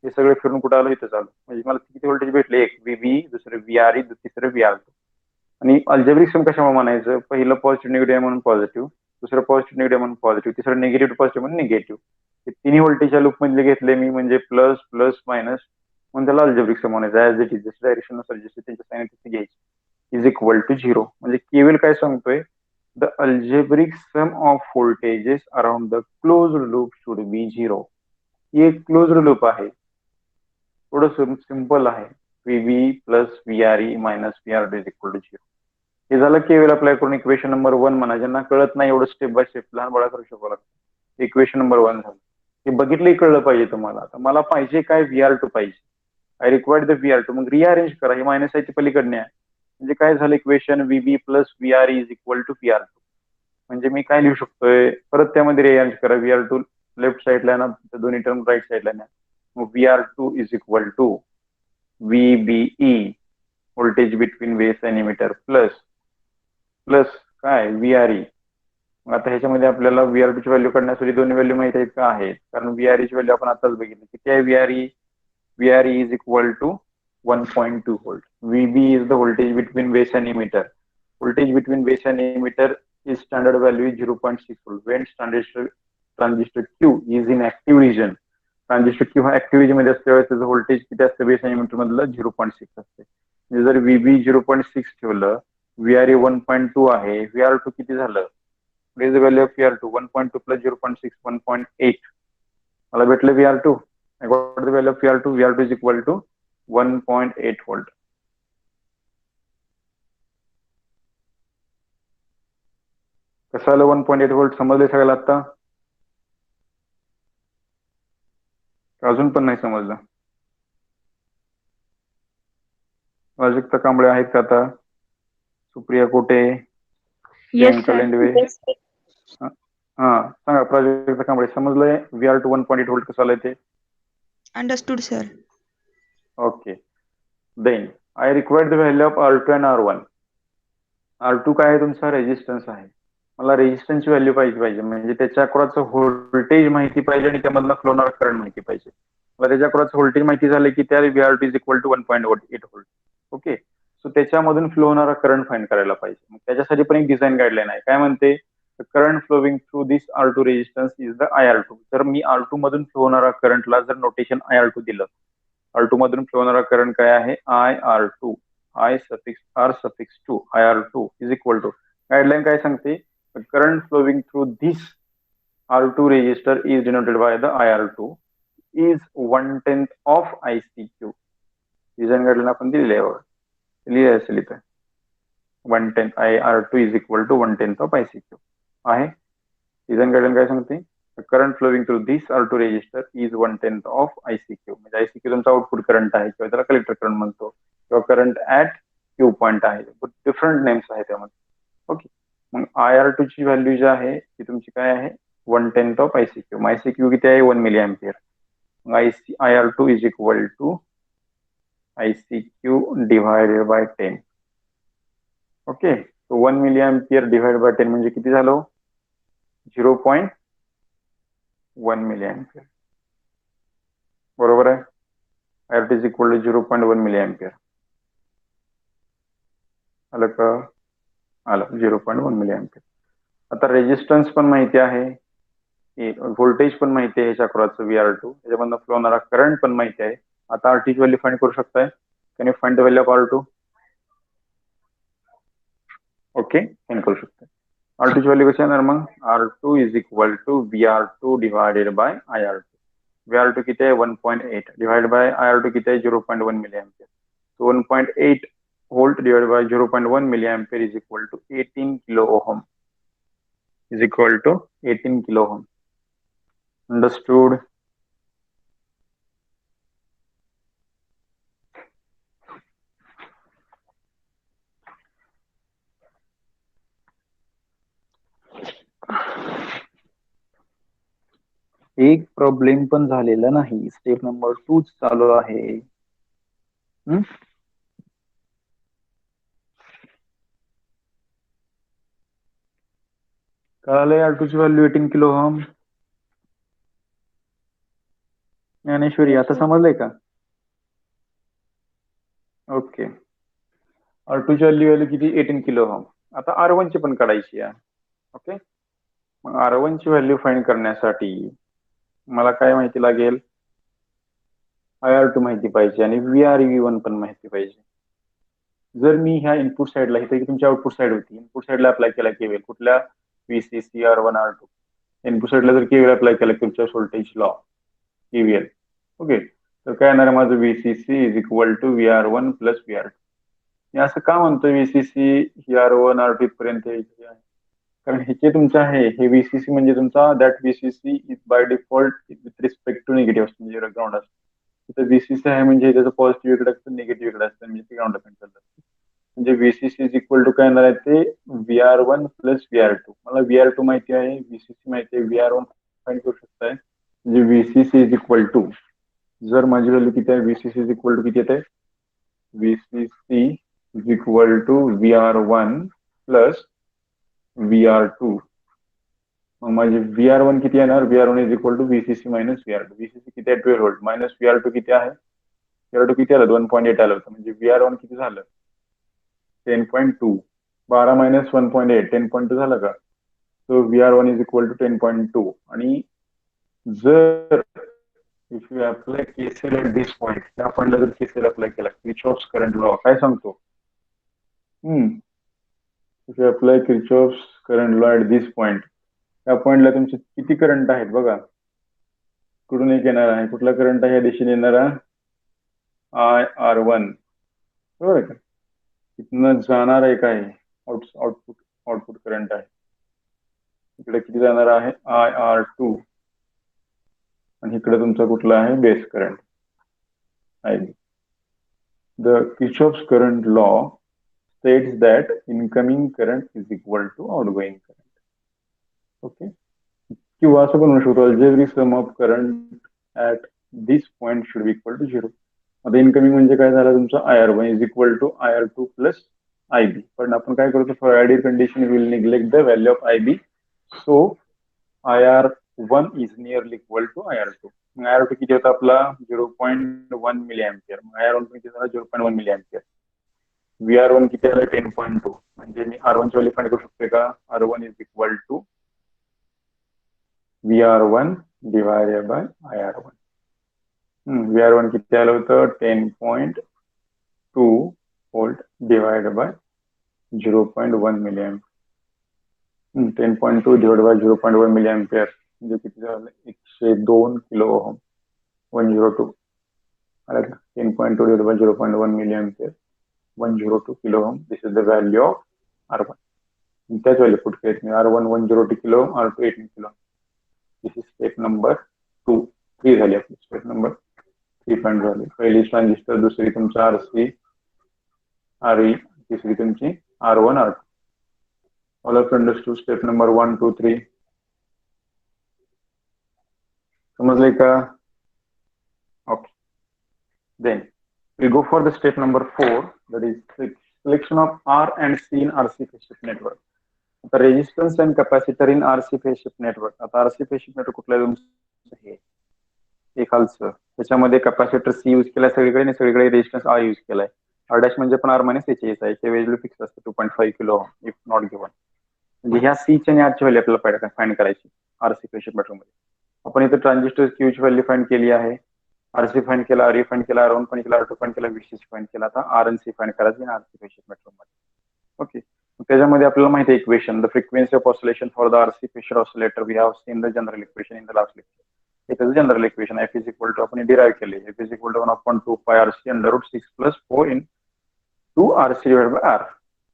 हे सगळे फिरून कुठं आलो? इथं आलो. म्हणजे मला किती व्होल्टेज भेटले? एक व्हीबी, दुसरं VRE, तिसरं VR2. आणि अल्जेब्रिक सम कशामुळे म्हणायचं? पहिलं पॉझिटिव्ह निगेटिव्ह म्हणून पॉझिटिव्ह, दुसरं पॉझिटिव्ह निगेटिव्ह म्हणून पॉझिटिव्ह, तिसरं निगेटिव्ह टू पॉझिटिव्ह म्हणून निगेटिव्ह. हे तिन्ही व्होल्टेजच्या लूप मधले घेतले मी, म्हणजे प्लस प्लस मायनस, म्हणून त्याला अल्जेब्रिक सम म्हणायचं. ऍज इट इज, जसं डायरेक्शन नुसार जसे त्यांच्या सायंटिफिक घ्यायची, इज इक्वल टू 0. म्हणजे केवळ काय सांगतोय? The algebraic sum of voltages around the closed loop should be 0. ही एक क्लोज्ड लूप आहे, थोडं सिंपल आहे. VB plus VRE minus VR2 is equal to 0. हे झालं केवळ अप्लाय करून इक्वेशन नंबर 1 म्हणा. ज्यांना कळत नाही एवढं स्टेप बाय स्टेप, लहान बाळा करू शकतो लागतं. इक्वेशन नंबर 1 झालं. हे बघितलंही कळलं पाहिजे तुम्हाला. आता मला पाहिजे काय? VR2 पाहिजे. I required the VR2. मग रिअरेंज करा, हे मायनस आहे ते पलीकडने आहे. म्हणजे काय झालं? Equation VB plus VRE is equal to VR2. म्हणजे मी काय लिहू शकतोय? परत त्यामध्ये रिअरेंज करा. VR2 लेफ्ट साईडला ना, दोन्ही टर्म राईट साईडला ना. मग VR2 is equal to VBE, voltage between base आणि मीटर, प्लस प्लस काय? VRE. मग आता ह्याच्यामध्ये आपल्याला VR2 ची व्हॅल्यू काढण्यासाठी दोन्ही व्हॅल्यू माहिती आहेत का? आहेत, कारण VRE ची व्हॅल्यू आपण आताच बघितली. किती आहे VRE? VRE is equal to 1.2 volt. VB is the voltage between base and emitter. Voltage between base and emitter is standard value is 0.6 volt. When transistor Q is in active region, transistor Q हा ऍक्टिव्ह region मध्ये असते, त्याचं व्होल्टेज किती असतं? बेस आणि emitter मधलं 0.6 असते. म्हणजे जर VB 0.6 ठेवलं, VRE 1.2 आहे, VR2 किती झालं? What is the value of VR2? 1.2 plus 0.6, 1.8. मला भेटलं VR2. I got the value of VR2. VR2 is equal to 1.8 volt. कसं आलं 1.8 volt? समजले सगळ्याला आता? अजून पण नाही समजलं? प्राजक्ता कांबळे आहेत का आता? सुप्रिया कोटे, येस प्रियंका सर. लेंडवे, हा सांगा प्राजक्ता कांबळे, समजलंय VR2 1.8 व्होल्ट कसं आलंय ते? Understood, sir. Okay. Then I required the value of R2 and R1. R2 काय आहे तुमचा? रेजिस्टन्स आहे. मला रेजिस्टन्सची व्हॅल्यू पाहिजे म्हणजे त्याच्या अक्रॉसचं व्होल्टेज माहिती पाहिजे आणि त्यामधला फ्लो होणारा करंट माहिती पाहिजे. मला त्याच्या अक्रॉसचं व्होल्टेज माहिती झालं की त्या VR2 is equal to 1.8 volt. Okay. So त्याच्यामधून फ्लो होणारा करंट फाइंड करायला पाहिजे. मग त्याच्यासाठी पण एक डिझाईन गाईडलाईन आहे. काय म्हणते? Current flowing through this R2 resistance is the IR2. जर मी R2 मधून फ्लो होणारा करंटला जर नोटेशन IR2 दिलं, R2 मधून फ्लो होणारा करंट काय आहे? IR2. I suffix R suffix 2 IR2 is equal to, guideline काय सांगते? Current flowing through this R2 resistor is denoted by the IR2 is 1/10 of ICQ. Design guideline आपण दिलेली आहे बघा, लिहिली असेल इथे. 1/10 IR2 is equal to 1/10 of ICQ आहे. डिझाईन गाइडलाइन काय सांगते? Current flowing through this R2 resistor is 1/10 of ICQ. म्हणजे ICQ तुमचा आउटपुट करंट आहे किंवा त्याला कलेक्टर करंट म्हणतो किंवा करंट ऍट क्यू पॉइंट आहे. डिफरंट नेम्स आहे त्यामध्ये. ओके. मग IR2 ची व्हॅल्यू जी आहे ती तुमची काय आहे? 1/10 ऑफ ICQ. मग ICQ किती आहे? 1 मिली अँपियर. मग IR2 is equal to ICQ divided by 10. Okay. So 1 milli ampere divide by 10 म्हणजे किती झालं? 0.1 मिली अँपियर. बरोबर आहे. IR2 is equal to 0.1 milli ampere. आलं का? आलं. 0.1 मिली अँपियर. आता रेजिस्टन्स पण माहिती आहे, व्होल्टेज पण माहिती आहे ह्याच्या अक्रॉसचं VR2, त्याच्यामधनं फ्लो होणारा करंट पण माहिती आहे. आता R2 ची व्हॅल्यू फाइंड करू शकताय. Can you find the value of R2? Okay, find करू शकताय. R2 ची व्हॅल्यू कशी येणार मग? R2 is equal to VR2 divided by IR2. VR2 किती आहे? 1.8 डिवाइड बाय IR2 किती आहे? 0.1 milli ampere. So 1.8 volt divided by 0.1 milliampere is equal to 18 kilo ohm. Is equal to 18 kilo ohm. Understood? एक प्रॉब्लेम पण झालेला नाही. स्टेप नंबर 2 चालू आहे. कळालंय? R2 ची व्हॅल्यू 18 किलो ओहम. ज्ञानेश्वरी आता समजलंय का? ओके. R2 ची व्हॅल्यू किती? 18 किलो ओहम. आता R1 ची पण काढायची आहे. ओके. मग R1 ची व्हॅल्यू फाइंड करण्यासाठी मला काय माहिती लागेल? IR2 माहिती पाहिजे आणि VR1 पण माहिती पाहिजे. जर मी ह्या इनपुट साइडला, इथे तुमची आउटपुट साइड होती, इनपुट साइडला अप्लाय केला केव्हीएल, कुठल्या? VCC R1 R2. इनपुट साइडला जर केव्हीएल अप्लाय केला, Kirchhoff voltage law KVL. Okay. तर काय येणार माझं? VCC is equal to VR1 plus VR2. मी असं का म्हणतो VCC R1 R2 इथपर्यंत? कारण हे तुमचं आहे, हे VCC म्हणजे तुमचा that VCC is by default with respect to negative असतो, म्हणजे ग्राउंड असतो. तिथं VCC आहे म्हणजे त्याचं पॉझिटिव्ह इकडे असतं, निगेटिव्ह इकडे असतं, म्हणजे ते ग्राउंड कंट्रोल असतं. म्हणजे VCC इज इक्वल टू काय येणार आहे? ते VR1 प्लस VR2. मला VR2 माहिती आहे, VCC माहिती आहे, VR1 फाइंड करू शकताय. म्हणजे VCC इज इक्वल टू, जर माझी व्हॅल्यू किती आहे? VCC इज इक्वल टू किती येते? VCC is equal to VR1 plus VR2. मग माझी VR1 किती येणार? VR1 is equal to VCC minus VR2. VCC किती आहे? 12 व्होल्ट. मायनस VR2 किती आहे? VR2 किती आलं? 2.8 आलं होतं. म्हणजे VR1 किती झालं? 10.2. 12 मायनस 1.8 10.2 झालं का? सो VR1 इज इक्वल टू 10.2. आणि जर if you apply KCL at this point, त्या पॉइंटला जर KCL अप्लाय केला, किर्चॉफ्स करंट लॉ काय सांगतो? If you apply Kirchhoff's current law at this point, त्या पॉइंटला तुमचे किती करंट आहेत बघा. कुठून एक येणार आहे? कुठला करंट आहे या दिशेने येणारा? IR1. बरोबर का? इथनं जाणार आहे काय? आउटपुट करंट आहे. इकडे किती जाणार आहे? IR2. आणि इकडे तुमचा कुठला आहे? Base current IB. The Kirchhoff's current law states that incoming current is equal to outgoing current. Okay. किंवा असं पण म्हणू शकतो algebraic sum of current at this point should be equal to 0. आता इनकमिंग म्हणजे काय झालं तुमचं IR1 is equal to IR2 plus IB. पण आपण काय करतो for ideal condition will neglect the value of IB. So IR1 is nearly equal to IR2. मग IR2 किती होता आपला 0.1 मिली अँपियर. मग IR1 किती झाला 0.1 मिली अँपियर. VR1 किती आलं 10.2. म्हणजे मी R1 ची व्हॅल्यू फाइंड करू शकतो का R1 is equal to VR1 divided by IR1. VR1 किती आलं होतं 10.2 volt divided by 0.1 milli ampere. 10.2 divide by 0.1 milli ampere म्हणजे किती झालं 102 किलो ओहम. 102 आलं का 10.2 divide by 0.1 milli ampere 102 kilo ohm. This is the value of R1. त्याच व्हॅल्यू पुट केली R1 102 kilo R2 18 kilo. This is step number 3 झाली आपली. स्टेप नंबर 3 पॉइंट झाली. पहिली ट्रान्झिस्टर, दुसरी तुमचा RC RE, तिसरी तुमची R1 R2. All of understood step number 1 2 3. समजले का? Okay. Then we go for the step number 4, that is selection of R and C in RC phase shift network. आता resistance and capacitor in RC phase shift network. आता RC phase shift network कुठलं तुमचं हे खालचं, त्याच्यामध्ये कॅपॅसिटर C यूज केलाय सगळीकडे आणि सगळीकडे रेजिस्टन्स R यूज केलाय. R डॅश म्हणजे पण R मायनस HAS आहे. ते व्हॅल्यू फिक्स असते 2.5 किलो इफ नॉट गिवन. म्हणजे ह्या C ची आणि R ची व्हॅल्यू आपल्याला फाइंड करायची RC phase shift network मध्ये. आपण इथे ट्रान्झिस्टर Q ची व्हॅल्यू फाइंड केली आहे. RC फाइंड केला, RE फाइंड केला, R1 फाइंड केला, R2 फाइंड केला, VCC फाइंड केला. आता R आणि C फाइंड करायचं in RC phase shift network मध्ये. ओके. त्याच्यामध्ये आपल्याला माहिती आहे equation the frequency of oscillation for the RC phase shift oscillator we have seen the general equation in the last lecture. It is general equation F is equal to आपण डिराइव्ह केले. F is equal to 1/2 pi RC under root 6 plus 4 in 2 RC divide by R.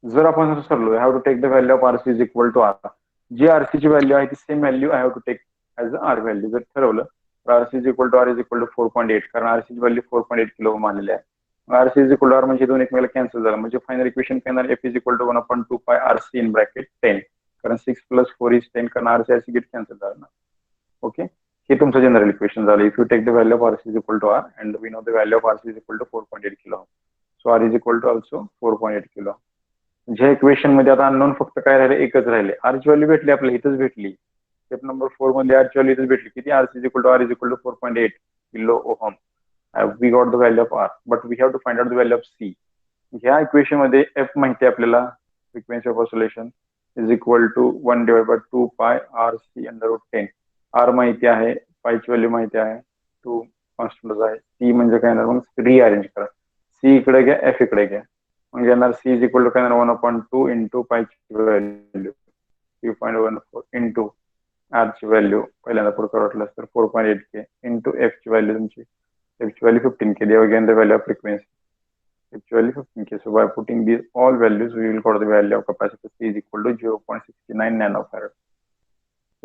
जर आपण असं सरलो, have to take the value of RC is equal to R. जी RC ची व्हॅल्यू आहे ती same value I have to take as R value. जर ठरवलं RC is equal to R is equal to 4.8, कारण RC ची व्हॅल्यू 4.8 किलो ओम आलेली आहे. RC is equal to R म्हणजे दोन एकमेकाला कॅन्सल झालं. म्हणजे फायनल इक्वेशन काय येणार F is equal to 1/2 pi RC in bracket 10, कारण 6 प्लस 4 इज 10, कारण RC गेट कॅन्सल झालं ना. ओके. हे तुमचं जनरल इक्वेशन झालं. If you take the value of RC is equal to R and we know the value of RC is equal to 4.8 kilo. So R is equal to also 4.8 kilo. ज्या इक्वेशन मध्ये आता अननोन फक्त काय राहिले, एकच राहिले. R ची व्हॅल्यू भेटली आपल्याला, इथंच भेटली. स्टेप नंबर 4 मध्ये R ची व्हॅल्यू इथंच भेटली. किती RC is equal to R is equal to 4.8 kilo ohm. We got the value of R, but we have to find out the value of C. ह्या इक्वेशन मध्ये F माहिती आहे आपल्याला, frequency of oscillation is equal to 1 divide by 2 pi RC under route 10. R माहिती आहे, पायची व्हॅल्यू माहिती आहे, 2 कॉन्स्टंट आहे. C म्हणजे काय येणार, मग रिअरेंज करा. C इकडे घ्या, F इकडे घ्या. मग येणार C इज इक्वल टू काय येणार 1/2 इंटू पायची व्हॅल्यू 3.14 इंटू R ची व्हॅल्यू पहिल्यांदा पुढे वाटलं तर 4.8K इंटू F ची व्हॅल्यू तुमची, F ची व्हॅल्यू 15K. देव again the value of frequency, F ची value 15K. So by putting these all values, we will got the value of capacitor C is equal to 0.69 nanofarad.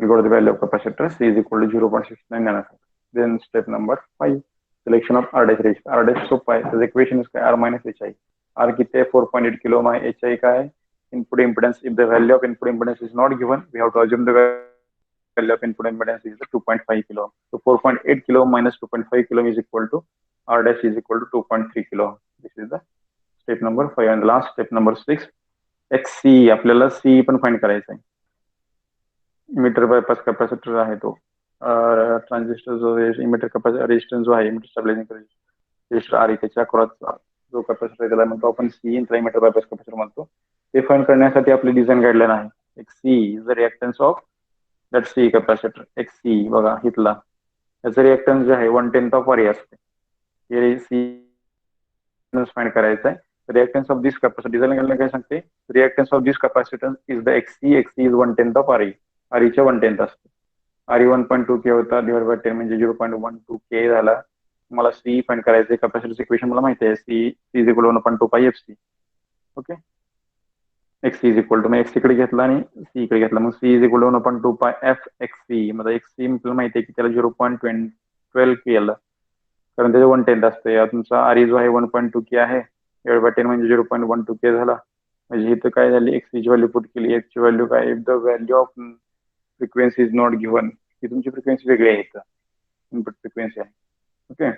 We got the value of capacitor C is equal to 0.69 nanofarad. Then step number 5, selection of R dash resistor. R dash so pi. The equation is R minus HI. R किती 4.8 किलो ओम आहे. HI काय आहे, input impedance. If the value of input impedance is not given, we have to assume the value of input impedance is 2.5 kilo ohm. So 4.8 kilo ohm minus 2.5 kilo ohm is equal to R dash is equal to 2.3 kilo ohm. This is the step number 5. And the last step number 6, XC. आपल्याला C पण फाइंड करायचं आहे. इमिटर बायपास कॅपॅसिटर आहे तो, ट्रान्झिस्टर जो इमिटर कॅपॅसिटर रेजिस्टन्स जो आहे, इमिटर स्टॅबिलायझिंग रेजिस्टर RE, त्याच्या अक्रॉसचा जो कॅपॅसिटर आहे त्याला म्हणतो आपण C इमिटर बायपास कॅपॅसिटर म्हणतो. ते फाइंड करण्यासाठी आपली डिझाइन गाईडलाईन आहे. एक C is the reactance of that C capacitor. एक C बघा इथला, त्याचं रिएक्टन्स जे आहे 1/10 ऑफ RE असते. हे C फाइंड करायचं आहे. Reactance of this capacitor design guideline काय सांगते, reactance of this capacitor is the XC. XC is 1/10 of RE. RE च्या 1/10 असते. RE 1.2K होता, डिवाइड बाय 10 म्हणजे 0.12K झाला. मला C फाइंड करायचं आहे. कॅपॅसिटरचं इक्वेशन मला माहिती आहे, C is equal to 1/2 pi FC. Okay. XC is equal to, मग XC इकडे घेतला आणि C इकडे घेतला, मग C इज इक्वल टू 1/2 पाय FXC. म्हणजे XC आपल्याला माहिती आहे की त्याला 0.12K आलं, कारण त्याचे 1/10 असते. तुमचा RE जो आहे 1.2K आहे, डिवाइड बाय 10 म्हणजे 0.12K झाला. म्हणजे इथं काय झाली, XC ची व्हॅल्यू पुट केली. X ची व्हॅल्यू काय, if the value of frequency is not given, ही तुमची फ्रिक्वेन्सी वेगळी आहे इथं, इनपुट फ्रिक्वेन्सी आहे. Okay,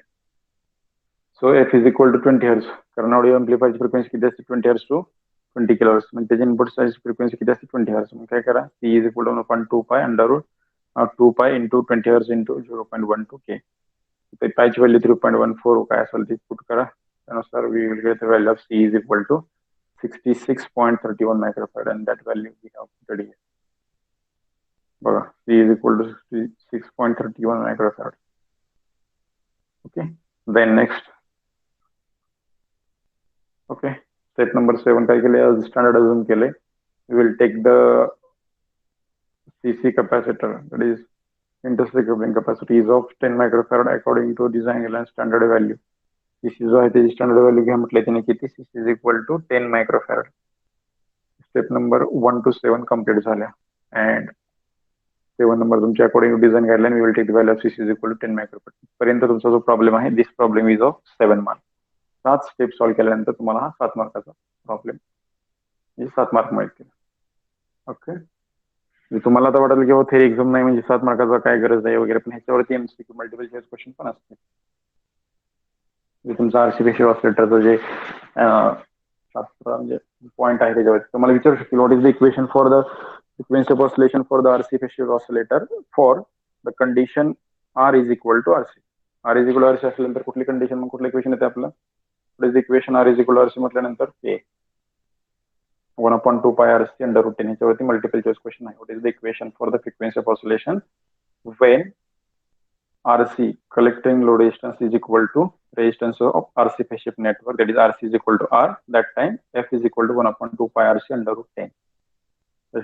so F is equal to 20 hertz, कारण ऑडिओ एम्प्लिफायरची फ्रिक्वेन्सी किती असते 20 हर्ट्ज टू 20 किलो हर्ट्ज, म्हणजे त्याची इनपुट साईज फ्रिक्वेन्सी किती असते 20 हर्ट्ज. मग काय करा, C is equal to 1.2 pi under root 2 pi into 20 hertz into 0.12 K. पायची व्हॅल्यू 3.14 काय असेल ती पुट करा, त्यानुसार we will get the value of C is equal to 66.31 microfarad and that value we have puted here. बघा, C is equal to 66.31 microfarad. Okay, then next. Okay, step number 7 काय केले, स्टँडर्ड अजून केले. We will take the CC capacitor, that is interstate coupling capacity is of 10 microfarad according to design and standard value. CC जो आहे त्याची स्टँडर्ड व्हॅल्यू घ्या म्हटलं त्याने किती, CC is equal to 10 microfarad. Step number 1 to 7 complete झाल्या. अँड 7 नंबर तुमच्या according to design guideline we will take the value of CC is equal to 10 microfarad. पर्यंत तुमचा जो प्रॉब्लेम आहे, this problem is of 7 mark. 7 step solve केल्यानंतर तुम्हाला हा 7 मार्काचा प्रॉब्लेम, 7 मार्क मिळतील. ओके, तुम्हाला आता वाटेल की थेरी एक्झाम नाही म्हणजे 7 मार्काचा काय गरज आहे वगैरे, पण ह्याच्यावरती MCQ मल्टिपल चॉईस क्वेश्चन पण असते. तुमचा आरसीफिशियल ऑसिलेटरचं जे शास्त्र म्हणजे पॉईंट आहे त्याच्यावरती तुम्हाला विचारू शकतील, what is the equation for the frequency of oscillation for the RC phase shift oscillator for the condition R is equal to RC. R is equal to RC असल्यानंतर कुठली कंडिशन, मग कुठलं इक्वेशन येते आपलं, what is the equation R is equal to RC म्हटल्यानंतर K 1/2 pi RC under root 10. ह्याच्यावरती मल्टिपल चॉईस क्वेश्चन आहे. What is the equation for the frequency of oscillation when RC collecting load resistance is equal to resistance of RC phase shift network, that is RC is equal to R, that time F is equal to 1/2 pi RC under root 10.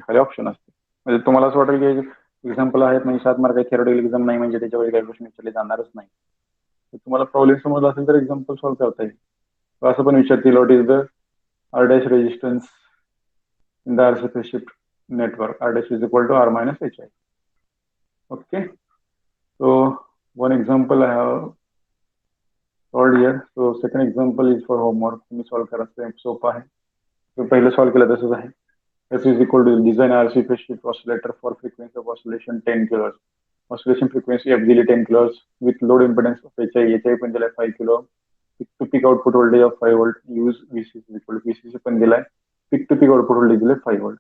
खाली ऑप्शन असते. म्हणजे तुम्हाला असं वाटेल की एक्झाम्पल आहेत म्हणजे 7 मार्क थेरोटिकल एक्झाम नाही म्हणजे त्याच्यावर काही क्वेश्चन विचारले जाणारच नाही. तुम्हाला प्रॉब्लेम समजला असेल तर एक्झाम्पल सॉल्व्ह करता येईल. असं पण विचारतील, what is the R dash resistance in the RC phase shift network, R dash is equal to R minus HI. Okay, so one example I have solved here. So second example is for homework. तुम्ही सॉल्व्ह करा, सोपा आहे. तो पहिले सॉल्व्ह केला तसंच आहे. F is equal to design RC phase shift oscillator for frequency of oscillation 10 kHz. Oscillation frequency F दिली 10 kHz with load impedance of HI पण दिलाय 5 kilo. Peak to peak output voltage of 5 volt. Use VCC is equal to VCC पण दिलाय. Peak to peak output voltage दिले 5 volt.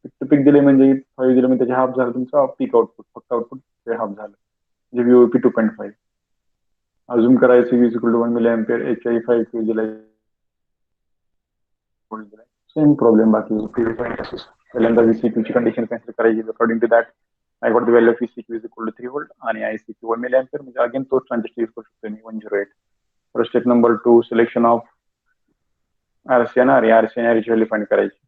Peak to peak दिले म्हणजे 5 दिले म्हणजे त्याचे हाफ झालं तुमचा पीक आउटपुट, फक्त आउटपुट ते हाफ झालं म्हणजे VOP 2.5. अजून करायचं V is equal to 1 milli ampere, HI 5 दिलाय, सेम प्रॉब्लेम बाकी पहिल्यांदा VCQ ची कंडिशन कन्सिडर करायची. According to that I got the value of VCQ is equal to 3 volt आणि ICQ 1 मिली एम्पियर, म्हणजे अगेन तोच ट्रान्झिस्टर यूज करू शकतो मी 108. Step number 2 selection of RC आणि RE, RC आणि RE व्हॅल्यू फाइंड करायची.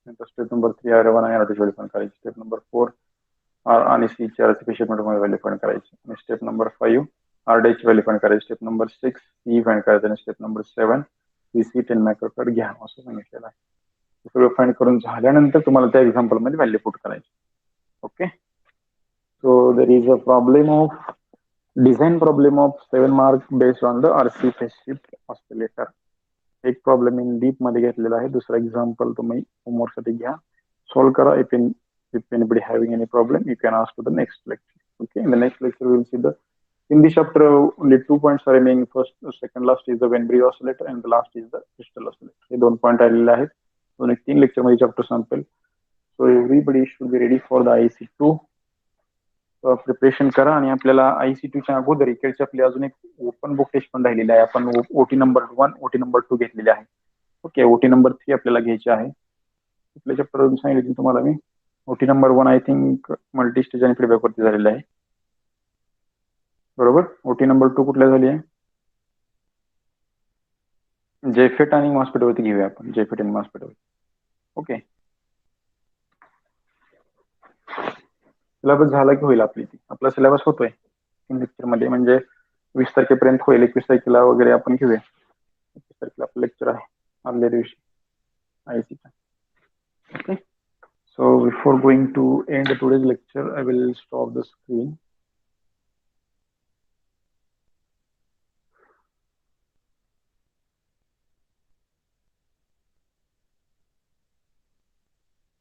नंतर स्टेप नंबर 3 R1 आणि R2 व्हॅल्यू फाइंड करायची. स्टेप नंबर 4 R आणि C ची RC फेज शिफ्ट मध्ये व्हॅल्यू फाइंड करायची. आणि स्टेप नंबर 5 R डॅश ची व्हॅल्यू फाइंड करायची. स्टेप नंबर 6 C फाइंड करायचं आणि स्टेप नंबर 7 CC 10 मायक्रोफॅरड घ्या असं सांगितलेलं आहे. सगळं फाइंड करून झाल्यानंतर तुम्हाला त्या एक्झाम्पल मध्ये व्हॅल्यू पुट करायची. Okay, so there is a problem of design problem of 7 mark based on the RC phase shift oscillator. एक प्रॉब्लेम इन डीप मध्ये घेतलेला आहे. दुसरा एक्झाम्पल तुम्ही होमवर्क साठी घ्या, सॉल्व्ह करा. If anybody having any problem, you can ask to the next lecture. Okay, in the next lecture we will see the, in this chapter only 2 points are remaining. First, second last is the Venn bridge oscillator and the last is the crystal oscillator. हे 2 पॉइंट आलेले आहेत. दोन 3 लेक्चर मध्ये चॅप्टर संपेल. So everybody should be ready for the IC2 preparation करा. आणि आपल्याला IC2 च्या अगोदर इकडची आपली अजून एक ओपन बुक टेस्ट पण राहिलेली आहे. आपण OT नंबर 1 OT नंबर 2 घेतलेले आहे. ओके, OT नंबर 3 आपल्याला घ्यायचे आहे. आपल्या चॅप्टर सांगितले तुम्हाला मी. OT number 1 I think multi stage आणि फीडबॅक वरती झालेला आहे, बरोबर. OT नंबर 2 कुठल्या झाली आहे, जेफेट आणि मॉस्फेट वरती घेऊया आपण, जेफेट आणि मॉस्फेट वरती. ओके, सिलेबस झाला की होईल आपला सिलेबस होतोय लेक्चर मध्ये, म्हणजे 20 तारखेपर्यंत होईल. 21 तारखेला वगैरे आपण घेऊया. 21 तारखेला आपलं लेक्चर आहे आदल्या दिवशी IC चा. Okay, so before going to end today's lecture, I will stop the screen.